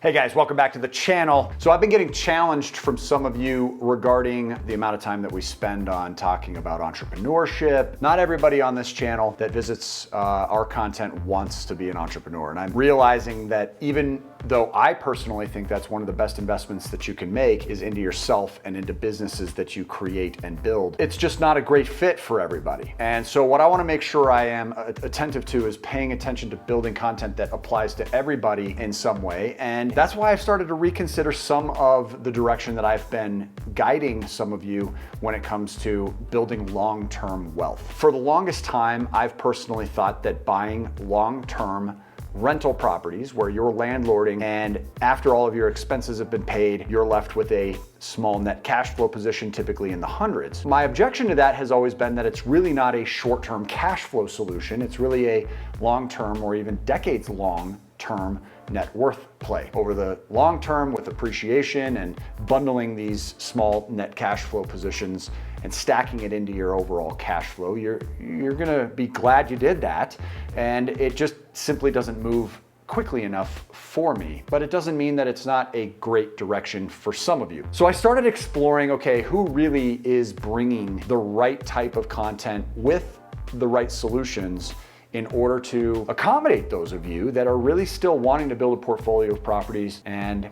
Hey guys, welcome back to the channel. So I've been getting challenged from some of you regarding the amount of time that we spend on talking about entrepreneurship. Not everybody on this channel that visits our content wants to be an entrepreneur. And I'm realizing that even though I personally think that's one of the best investments that you can make is into yourself and into businesses that you create and build, it's just not a great fit for everybody. And so what I want to make sure I am attentive to is paying attention to building content that applies to everybody in some way. And that's why I've started to reconsider some of the direction that I've been guiding some of you when it comes to building long-term wealth. For the longest time, I've personally thought that buying long-term rental properties where you're landlording and after all of your expenses have been paid, you're left with a small net cash flow position, typically in the hundreds. My objection to that has always been that it's really not a short-term cash flow solution. It's really a long-term or even decades long-term net worth play. Over the long term with appreciation and bundling these small net cash flow positions and stacking it into your overall cash flow, you're gonna be glad you did that. And it just simply doesn't move quickly enough for me, but it doesn't mean that it's not a great direction for some of you. So I started exploring, okay, who really is bringing the right type of content with the right solutions in order to accommodate those of you that are really still wanting to build a portfolio of properties. And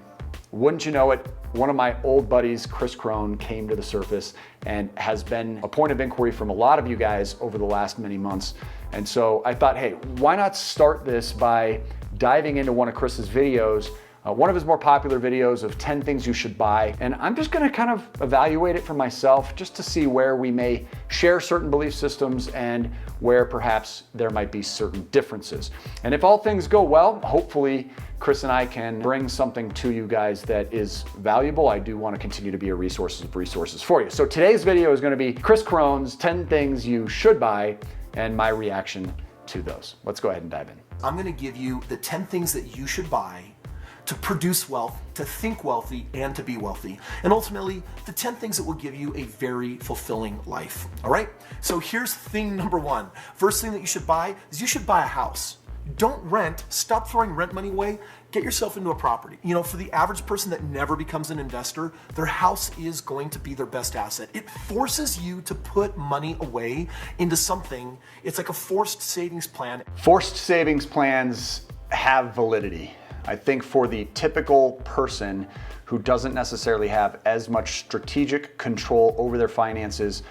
wouldn't you know it, one of my old buddies, Kris Krohn, came to the surface and has been a point of inquiry from a lot of you guys over the last many months. And so I thought, hey, why not start this by diving into one of Kris's videos, one of his more popular videos of 10 things you should buy. And I'm just gonna kind of evaluate it for myself just to see where we may share certain belief systems and where perhaps there might be certain differences. And if all things go well, hopefully Kris and I can bring something to you guys that is valuable. I do want to continue to be a resource of resources for you. So today's video is going to be Kris Krohn's 10 things you should buy and my reaction to those. Let's go ahead and dive in. I'm going to give you the 10 things that you should buy to produce wealth, to think wealthy, and to be wealthy. And ultimately, the 10 things that will give you a very fulfilling life. All right? So here's thing number one. First thing that you should buy is you should buy a house. Don't rent. Stop throwing rent money away. Get yourself into a property. You know, for the average person that never becomes an investor, their house is going to be their best asset. It forces you to put money away into something. It's like a forced savings plan. Forced savings plans have validity. I think for the typical person who doesn't necessarily have as much strategic control over their finances,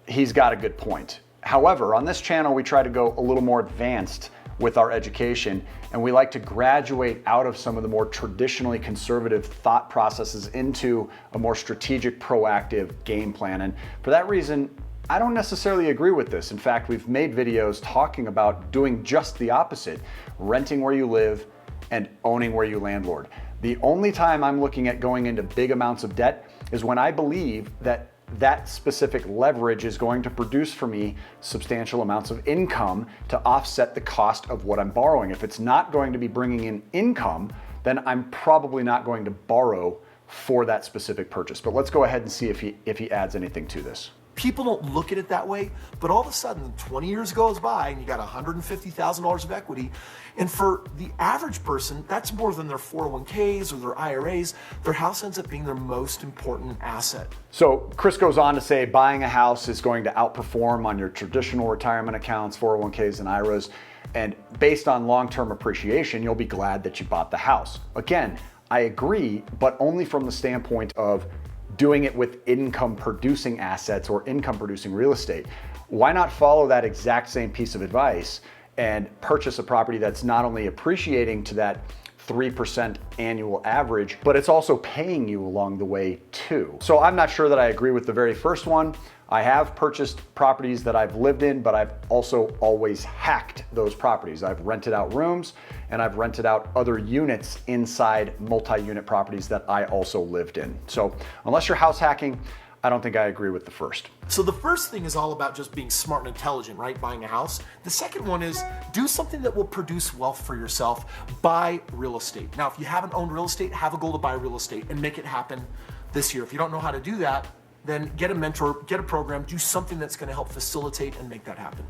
he's got a good point. However, on this channel, we try to go a little more advanced with our education, and we like to graduate out of some of the more traditionally conservative thought processes into a more strategic, proactive game plan. And for that reason, I don't necessarily agree with this. In fact, we've made videos talking about doing just the opposite, renting where you live and owning where you landlord. The only time I'm looking at going into big amounts of debt is when I believe that that specific leverage is going to produce for me substantial amounts of income to offset the cost of what I'm borrowing. If it's not going to be bringing in income, then I'm probably not going to borrow for that specific purchase. But let's go ahead and see if he adds anything to this. People don't look at it that way, but all of a sudden 20 years goes by and you got $150,000 of equity. And for the average person, that's more than their 401ks or their IRAs. Their house ends up being their most important asset. So Kris goes on to say buying a house is going to outperform on your traditional retirement accounts, 401ks and IRAs. And based on long-term appreciation, you'll be glad that you bought the house. Again, I agree, but only from the standpoint of doing it with income producing assets or income producing real estate. Why not follow that exact same piece of advice and purchase a property that's not only appreciating to that 3% annual average, but it's also paying you along the way too. So I'm not sure that I agree with the very first one. I have purchased properties that I've lived in, but I've also always hacked those properties. I've rented out rooms and I've rented out other units inside multi-unit properties that I also lived in. So unless you're house hacking, I don't think I agree with the first. So the first thing is all about just being smart and intelligent, right? Buying a house. The second one is do something that will produce wealth for yourself. Buy real estate. Now, if you haven't owned real estate, have a goal to buy real estate and make it happen this year. If you don't know how to do that, then get a mentor, get a program, do something that's going to help facilitate and make that happen.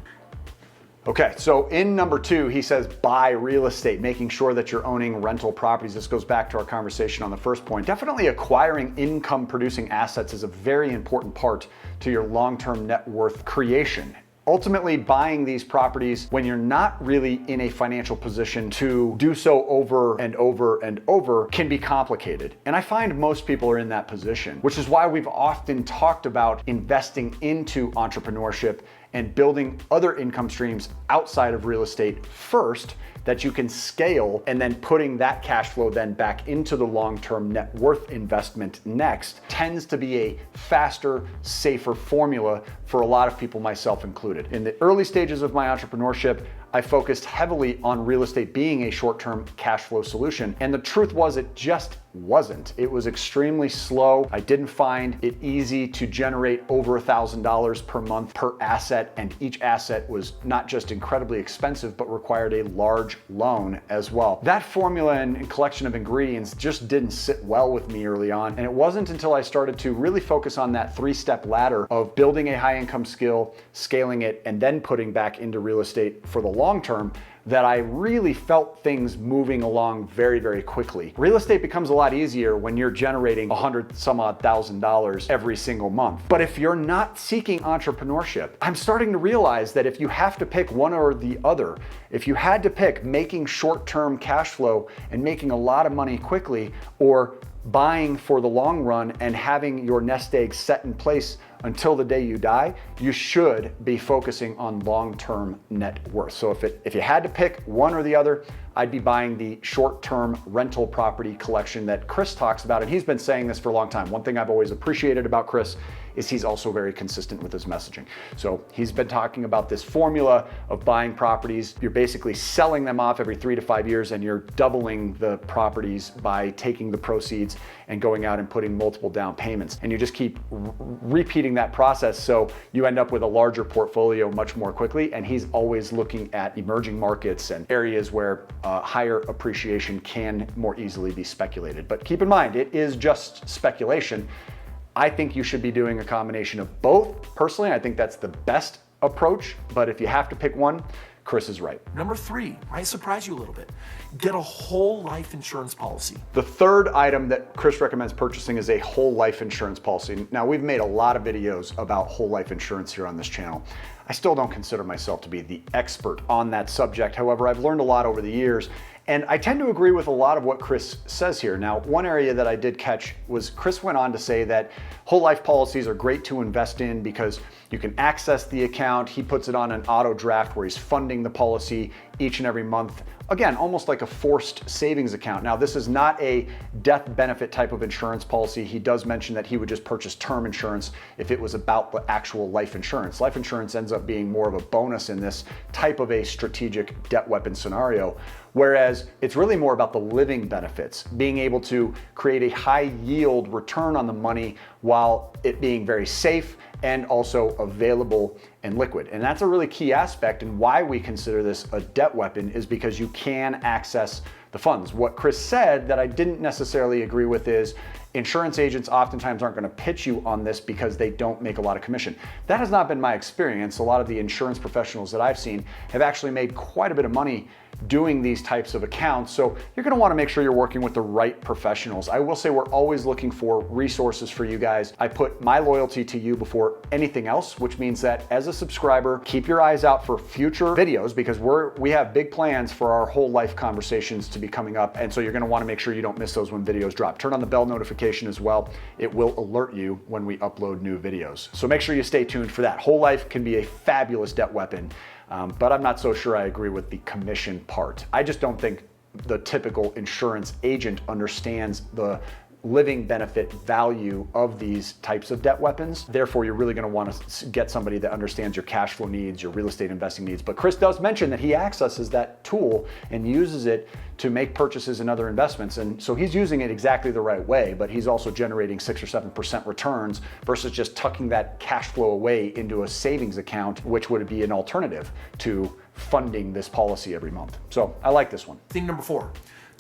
Okay, so in number 2, he says buy real estate, making sure that you're owning rental properties. This goes back to our conversation on the first point. Definitely acquiring income producing assets is a very important part to your long-term net worth creation. Ultimately, buying these properties when you're not really in a financial position to do so over and over and over can be complicated. And I find most people are in that position, which is why we've often talked about investing into entrepreneurship and building other income streams outside of real estate first that you can scale, and then putting that cash flow then back into the long-term net worth investment next tends to be a faster, safer formula for a lot of people, myself included. In the early stages of my entrepreneurship, I focused heavily on real estate being a short-term cash flow solution. And the truth was, it just wasn't. It was extremely slow. I didn't find it easy to generate over $1,000 per month per asset. And each asset was not just incredibly expensive, but required a large loan as well. That formula and collection of ingredients just didn't sit well with me early on. And it wasn't until I started to really focus on that 3-step ladder of building a high income skill, scaling it, and then putting back into real estate for the long term that I really felt things moving along very, very quickly. Real estate becomes a lot easier when you're generating $100,000 every single month. But if you're not seeking entrepreneurship, I'm starting to realize that if you have to pick one or the other, if you had to pick making short-term cash flow and making a lot of money quickly, or buying for the long run and having your nest egg set in place until the day you die, you should be focusing on long-term net worth. So if you had to pick one or the other, I'd be buying the short-term rental property collection that Kris talks about. And he's been saying this for a long time. One thing I've always appreciated about Kris is he's also very consistent with his messaging. So he's been talking about this formula of buying properties. You're basically selling them off every 3 to 5 years, and you're doubling the properties by taking the proceeds and going out and putting multiple down payments. And you just keep repeating that process, so you end up with a larger portfolio much more quickly. And he's always looking at emerging markets and areas where higher appreciation can more easily be speculated. But keep in mind, it is just speculation. I think you should be doing a combination of both. Personally, I think that's the best approach, but if you have to pick one, Kris is right. Number 3, might surprise you a little bit. Get a whole life insurance policy. The third item that Kris recommends purchasing is a whole life insurance policy. Now, we've made a lot of videos about whole life insurance here on this channel. I still don't consider myself to be the expert on that subject. However, I've learned a lot over the years, and I tend to agree with a lot of what Kris says here. Now, one area that I did catch was Kris went on to say that whole life policies are great to invest in because you can access the account. He puts it on an auto draft where he's funding the policy each and every month. Again, almost like a forced savings account. Now, this is not a death benefit type of insurance policy. He does mention that he would just purchase term insurance if it was about the actual life insurance. Life insurance ends up being more of a bonus in this type of a strategic debt weapon scenario. Whereas it's really more about the living benefits, being able to create a high yield return on the money while it being very safe and also available and liquid. And that's a really key aspect, and why we consider this a debt weapon is because you can access the funds. What Kris said that I didn't necessarily agree with is insurance agents oftentimes aren't going to pitch you on this because they don't make a lot of commission. That has not been my experience. A lot of the insurance professionals that I've seen have actually made quite a bit of money doing these types of accounts. So you're going to want to make sure you're working with the right professionals. I will say we're always looking for resources for you guys. I put my loyalty to you before anything else, which means that as a subscriber, keep your eyes out for future videos because we have big plans for our whole life conversations to be coming up. And so you're going to want to make sure you don't miss those when videos drop. Turn on the bell notification as well. It will alert you when we upload new videos. So make sure you stay tuned for that. Whole life can be a fabulous debt weapon. But I'm not so sure I agree with the commission part. I just don't think the typical insurance agent understands the living benefit value of these types of debt weapons. Therefore, you're really going to want to get somebody that understands your cash flow needs, your real estate investing needs. But Kris does mention that he accesses that tool and uses it to make purchases and other investments. And so he's using it exactly the right way, but he's also generating 6 or 7% returns versus just tucking that cash flow away into a savings account, which would be an alternative to funding this policy every month. So I like this one. Thing number 4,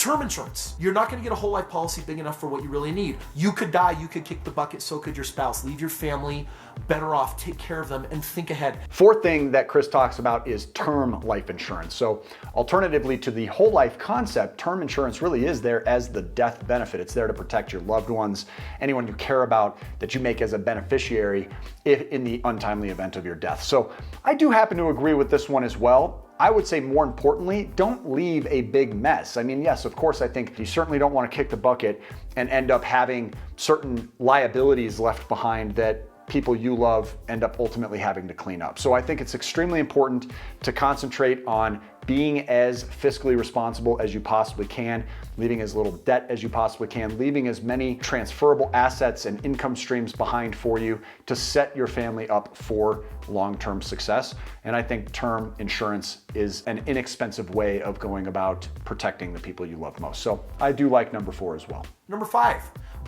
Term insurance. You're not going to get a whole life policy big enough for what you really need. You could die, you could kick the bucket, so could your spouse. Leave your family better off, take care of them, and think ahead. Fourth thing that Kris talks about is term life insurance. So alternatively to the whole life concept, term insurance really is there as the death benefit. It's there to protect your loved ones, anyone you care about that you make as a beneficiary in the untimely event of your death. So I do happen to agree with this one as well. I would say more importantly, don't leave a big mess. I mean, yes, of course, I think you certainly don't want to kick the bucket and end up having certain liabilities left behind that people you love end up ultimately having to clean up. So I think it's extremely important to concentrate on being as fiscally responsible as you possibly can, leaving as little debt as you possibly can, leaving as many transferable assets and income streams behind for you to set your family up for long-term success. And I think term insurance is an inexpensive way of going about protecting the people you love most. So I do like number 4 as well. Number 5,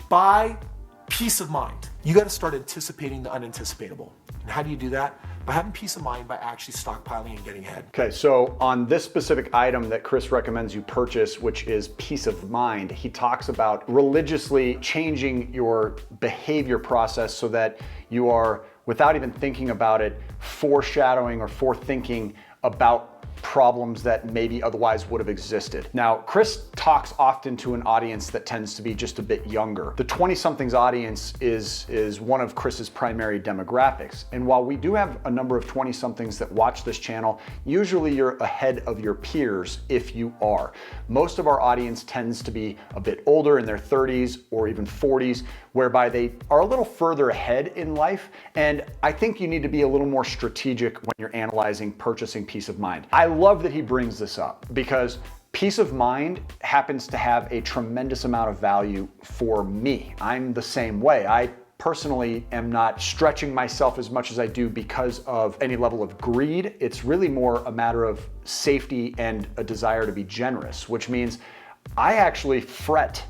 buy peace of mind. You got to start anticipating the unanticipatable. And how do you do that? By having peace of mind by actually stockpiling and getting ahead. Okay, so on this specific item that Kris recommends you purchase, which is peace of mind, he talks about religiously changing your behavior process so that you are, without even thinking about it, foreshadowing or forethinking about problems that maybe otherwise would have existed. Now, Kris talks often to an audience that tends to be just a bit younger. The 20-somethings audience is one of Kris's primary demographics. And while we do have a number of 20-somethings that watch this channel, usually you're ahead of your peers if you are. Most of our audience tends to be a bit older, in their 30s or even 40s, whereby they are a little further ahead in life. And I think you need to be a little more strategic when you're analyzing purchasing peace of mind. I love that he brings this up because peace of mind happens to have a tremendous amount of value for me. I'm the same way. I personally am not stretching myself as much as I do because of any level of greed. It's really more a matter of safety and a desire to be generous, which means I actually fret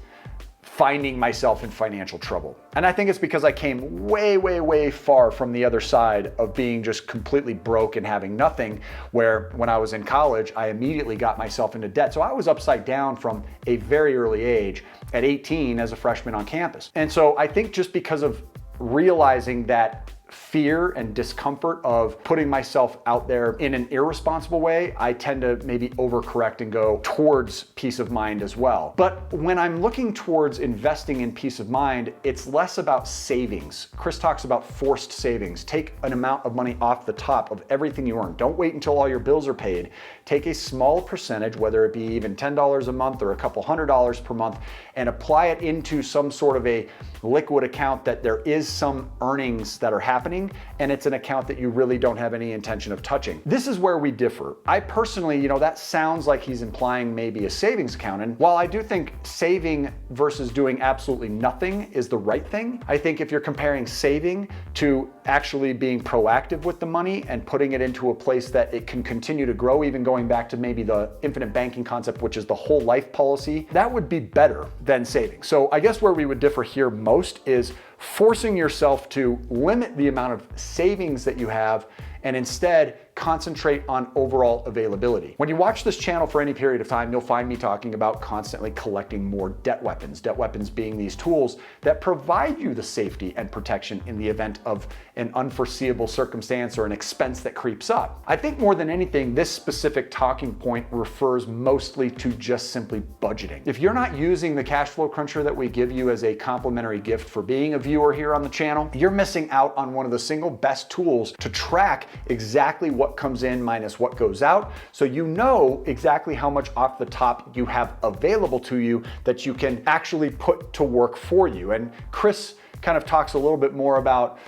finding myself in financial trouble. And I think it's because I came way, way, way far from the other side of being just completely broke and having nothing, where when I was in college, I immediately got myself into debt. So I was upside down from a very early age at 18 as a freshman on campus. And so I think just because of realizing that fear and discomfort of putting myself out there in an irresponsible way, I tend to maybe overcorrect and go towards peace of mind as well. But when I'm looking towards investing in peace of mind, it's less about savings. Kris talks about forced savings. Take an amount of money off the top of everything you earn. Don't wait until all your bills are paid. Take a small percentage, whether it be even $10 a month or a couple $100s per month, and apply it into some sort of a liquid account that there is some earnings that are happening, and it's an account that you really don't have any intention of touching. This is where we differ. I personally, that sounds like he's implying maybe a savings account. And while I do think saving versus doing absolutely nothing is the right thing, I think if you're comparing saving to actually being proactive with the money and putting it into a place that it can continue to grow, even going back to maybe the infinite banking concept, which is the whole life policy, that would be better than saving. So I guess where we would differ here most is forcing yourself to limit the amount of savings that you have and instead concentrate on overall availability. When you watch this channel for any period of time, you'll find me talking about constantly collecting more debt weapons being these tools that provide you the safety and protection in the event of an unforeseeable circumstance or an expense that creeps up. I think more than anything, this specific talking point refers mostly to just simply budgeting. If you're not using the cash flow cruncher that we give you as a complimentary gift for being a viewer here on the channel, you're missing out on one of the single best tools to track exactly what comes in minus what goes out, so you know exactly how much off the top you have available to you that you can actually put to work for you. And Kris kind of talks a little bit more about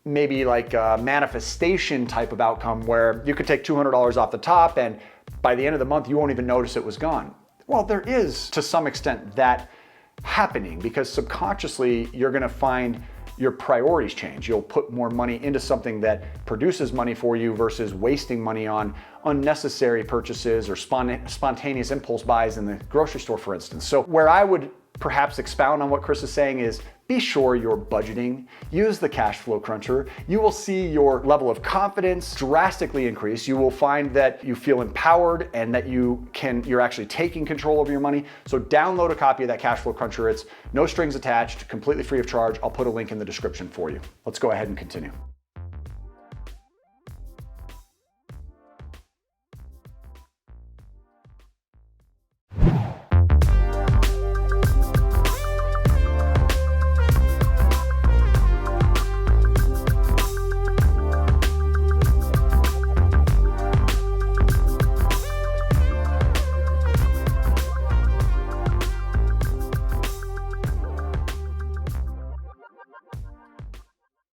maybe like a manifestation type of outcome where you could take $200 off the top and by the end of the month you won't even notice it was gone. Well, there is to some extent that happening because subconsciously you're going to find your priorities change. You'll put more money into something that produces money for you versus wasting money on unnecessary purchases or spontaneous impulse buys in the grocery store, for instance. So where I would perhaps expound on what Kris is saying is be sure you're budgeting. Use the cash flow cruncher. You will see your level of confidence drastically increase. You will find that you feel empowered and that you're actually taking control over your money. So download a copy of that cash flow cruncher. It's no strings attached, completely free of charge. I'll put a link in the description for you. Let's go ahead and continue.